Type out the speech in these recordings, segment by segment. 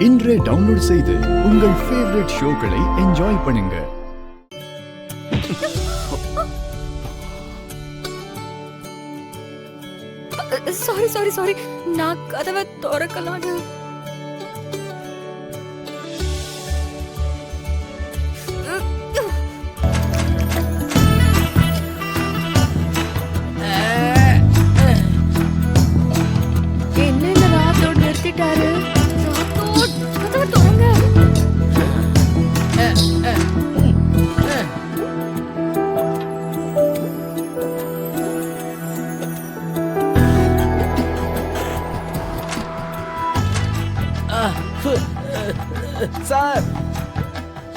இன்றே டவுன்லோட் செய்து உங்கள் ஃபேவரட் ஷோக்களை என்ஜாய் பண்ணுங்க. சாரி நான் கதவை திறக்கலான்னு. என்ன இந்த ராத்தோட நிறுத்திட்டாரு? கதவை திறங்க. சார்,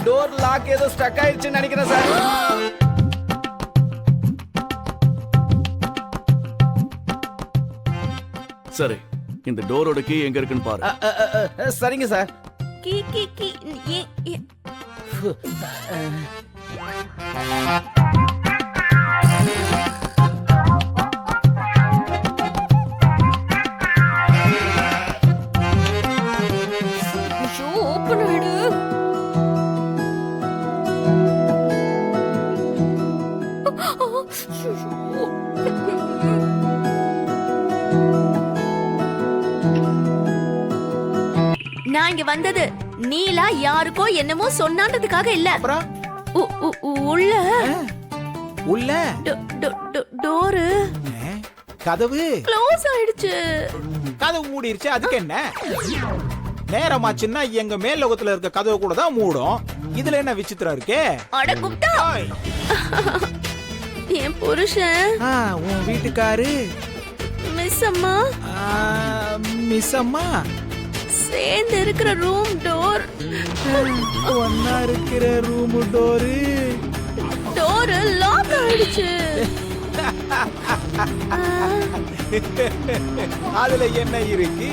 டோர் லாக் ஏதோ ஸ்டக் ஆயிடுச்சுன்னு நினைக்கிறேன் சார். சரி, இந்த டோரோட கீ எங்க இருக்குன்னு பாரு. சரிங்க சார். கீ ஓபன் ஆயிடு. நான் இங்க வந்தது நீலா யாருக்கோ என்னமோ சொன்னான்றதுக்காக இல்ல. அப்புறம் உள்ள டோரு கதவு க்ளோஸ் ஆயிடுச்சு. கதவு மூடிருச்சு, அதுக்கு என்ன? நேரமாச்சுன்னா எங்க மேல் லோகத்துல இருக்க கதவு கூட தான் மூடும். இதுல என்ன விசித்திரம் இருக்கு? அட குப்தா, என் புருஷன் உன் வீட்டுக்காரு மிஸ் அம்மா மிஸ் அம்மா சேர்ந்து இருக்கிற ரூம் டோர் ஒன்னா இருக்கிற ரூம் டோரு லாக் ஆயிடுச்சு. அதுல என்ன இருக்கு?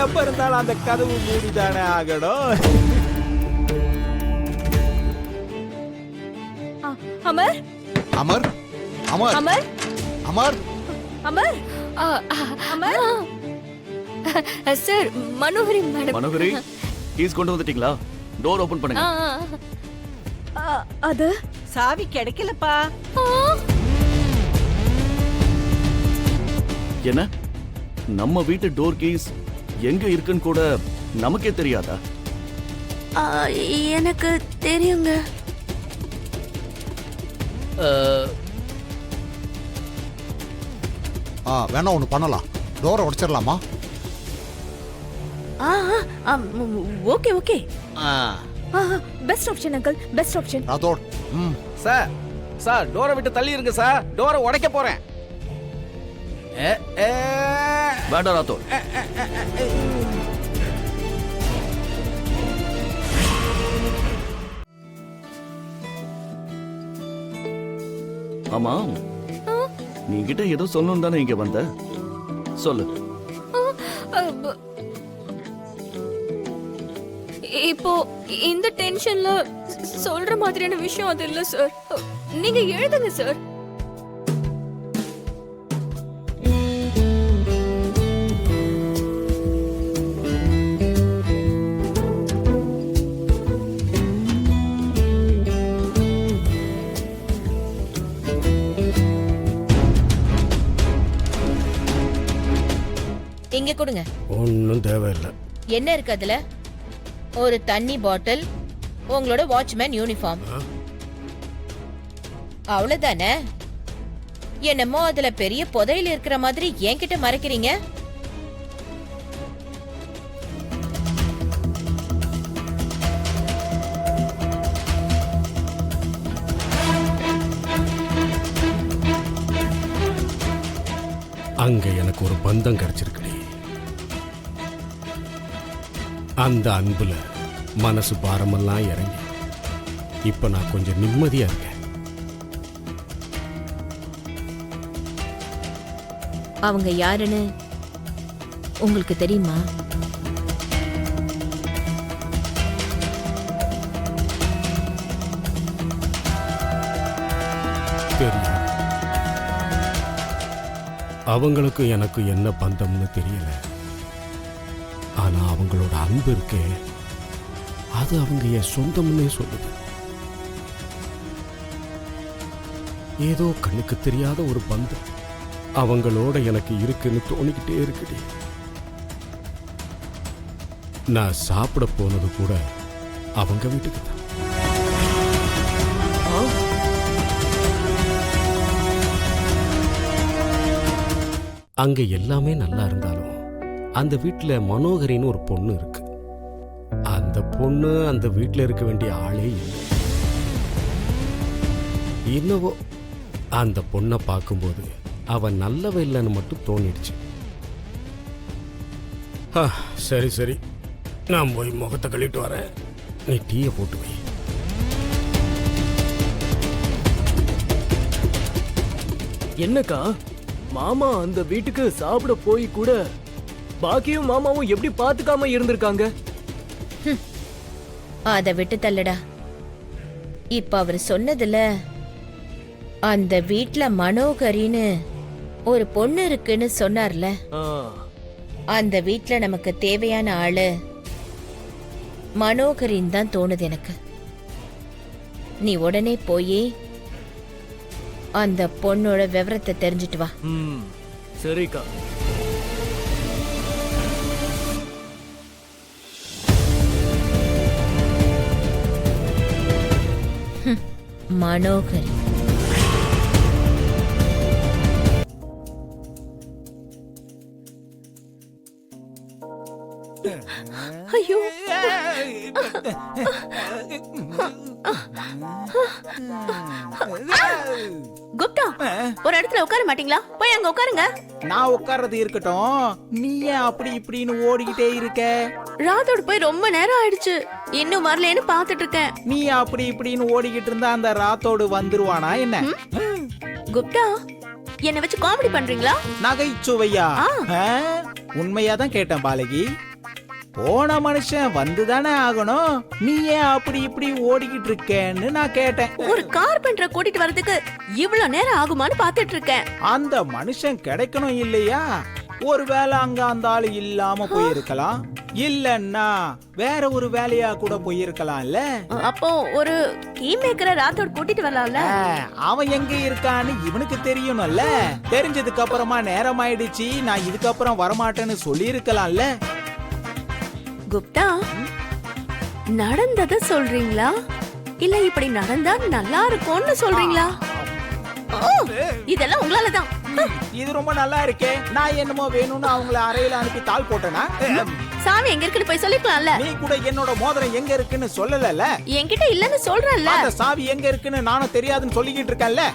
எப்ப இருந்தாலும் அந்த கதவு மூடிதானே ஆகணும். Amar Amar Amar Amar Amar Amar Amar sir, Manohari madam. Manohari, keys கொண்டு வந்துட்டீங்களா? டோர் ஓபன் பண்ணுங்க. அது சாவி கிடைக்கலப்பா. என்ன, நம்ம வீட்டு டோர் கீஸ் எங்க இருக்குன்னு கூட நமக்கே தெரியாதா? எனக்கு தெரியுங்க. வேணா ஒண்ணு பண்ணலாம், டோரை உடைச்சிடலாமா? Okay best option uncle, best option. Rathod. Sir, sir டோரை விட்டு தள்ளி இருங்க சார். டோரை உடைக்க போறேன். வேண்டாம் ராத்தோ. ஆமா, நீ கிட்ட ஏதோ சொல்லணும் தானே இங்க வந்த? சொல்லு. இப்போ இந்த டென்ஷன்ல சொல்ற மாதிரியான விஷயம் அது இல்ல சார். நீங்க எழுதுங்க சார். இங்க கொடுங்க. ஒன்னும் தேவையில்லை. என்ன இருக்கு அதுல? ஒரு தண்ணி பாட்டில், உங்களோட வாட்ச்மேன் யூனிஃபார்ம், அவ்வளவுதானே? என்னமோ அதுல பெரிய புதையல் இருக்கிற மாதிரி என்கிட்ட மறைக்கிறீங்க. அங்க எனக்கு ஒரு பந்தம் கிடைச்சிருக்குடி. அந்த அன்புல மனசு பாரமெல்லாம் இறங்கி இப்ப நான் கொஞ்சம் நிம்மதியா இருக்கேன். அவங்க யாருன்னு உங்களுக்கு தெரியுமா? தெரியும். அவங்களுக்கும் எனக்கு என்ன பந்தம்னு தெரியல. ஆனா அவங்களோட அன்பு இருக்கே, அது அவங்க என் சொந்தம்னே சொல்லுது. ஏதோ கண்ணுக்கு தெரியாத ஒரு பந்தம் அவங்களோட எனக்கு இருக்குன்னு தோணிக்கிட்டே இருக்குடி. நான் சாப்பிட போனது கூட அவங்க வீட்டுக்கு தான். அங்க எல்லாமே நல்லா இருந்தாலும் அந்த வீட்டுல மனோகரின்னு ஒரு பொண்ணு இருக்கு. அந்த பொண்ணு அந்த வீட்டுல இருக்க வேண்டிய ஆளே இல்லை. என்னவோ அந்த பொண்ணை பார்க்கும்போது அவ நல்லவ இல்லைன்னு மட்டும் தோணிடுச்சு. சரி சரி, நான் போய் முகத்தை கழிட்டு வரேன். நீ டீயை போட்டு வை. என்னக்கா, மாமா அந்த வீட்டுக்கு சாப்பிட போய் கூட பாக்கியும் மாமாவும் எப்படி பாத்துக்காம இருந்திருக்காங்க? அத விட்டு தள்ளுடா. இப்ப அவர் சொன்னதுல அந்த வீட்ல மனோகரின்னு ஒரு பொண்ணு இருக்குன்னு சொன்னார்ல, ஆ, அந்த வீட்ல நமக்கு தேவையான ஆளு மனோகரின்னு தான் தோணுது எனக்கு. நீ உடனே போய் அந்த பொண்ணோட விவரத்தை தெரிஞ்சிட்டு வா. ம், சரிக்கா. மனோகரி ஐயோ, குப்தா, ஒரு இடத்துல உட்கார மாட்டீங்களா? போய் அங்க உட்காருங்க. நான் உட்கார்றது இருக்கட்டும், நீ ஏன் அப்படி இப்படின்னு ஓடிக்கிட்டே இருக்க? ராதோட போய் ரொம்ப நேரம் ஆயிடுச்சு, இன்னும் வரலன்னு பாத்துட்டு இருக்கேன். நீ அப்படி இப்படின்னு ஓடிக்கிட்டு இருந்தா அந்த ராத்தோடு வந்துருவானா என்ன? குப்தா, என்ன வச்சு காமெடி பண்றீங்களா? நகைச்சுவையா? உண்மையாதான் கேட்டேன் பாலகி. போன மனுஷன் வந்துதானே ஆகணும். நீ ஏன் அப்படி இப்படி ஓடிக்கிட்டு இருக்கேன்னு நான் கேட்டேன். ஒரு கார்பெண்டரை கூட்டிட்டு வரதுக்கு இவ்வளவு நேரம் ஆகுமான்னு பாத்துட்டு இருக்கேன். அந்த மனுஷன் கிடைக்கணும் இல்லையா? ஒருவேளை அங்க அந்த ஆளு இல்லாம போயிருக்கலாம், இல்லன்னா வேற ஒரு வேலையா கூட போயிருக்கலாம்ல. அப்போ ஒரு கீ மேக்கரை ராத்தோட கூட்டிட்டு வரலாம்ல. அவன் எங்க இருக்கான்னு இவனுக்கு தெரியணும்ல. தெரிஞ்சதுக்கு அப்புறமா நேரம் ஆயிடுச்சு, நான் இதுக்கப்புறம் வரமாட்டேன்னு சொல்லி இருக்கலாம்ல. குப்தா, நடந்தத சொல்றீங்களா இல்ல இப்படி நடந்தா நல்லா இருக்கும்னு சொல்றீங்களா? ஓ, இதெல்லாம் உங்களாலதான். இது ரொம்ப நல்லா இருக்கே. நான் என்னமோ வேணும்னு அவங்கள அறையில அனுப்பி தாள் போட்டேனா? சாவி எங்க இருக்குன்னு போய் சொல்லிக்கலாம்ல. நீ கூட என்னோட மோதிரம் எங்க இருக்குன்னு சொல்லல. என்கிட்ட இல்லன்னு சொல்றேன்ல. அந்த சாவி எங்க இருக்குன்னு நானும் தெரியாதுன்னு சொல்லிக்கிட்டு இருக்கேன்ல.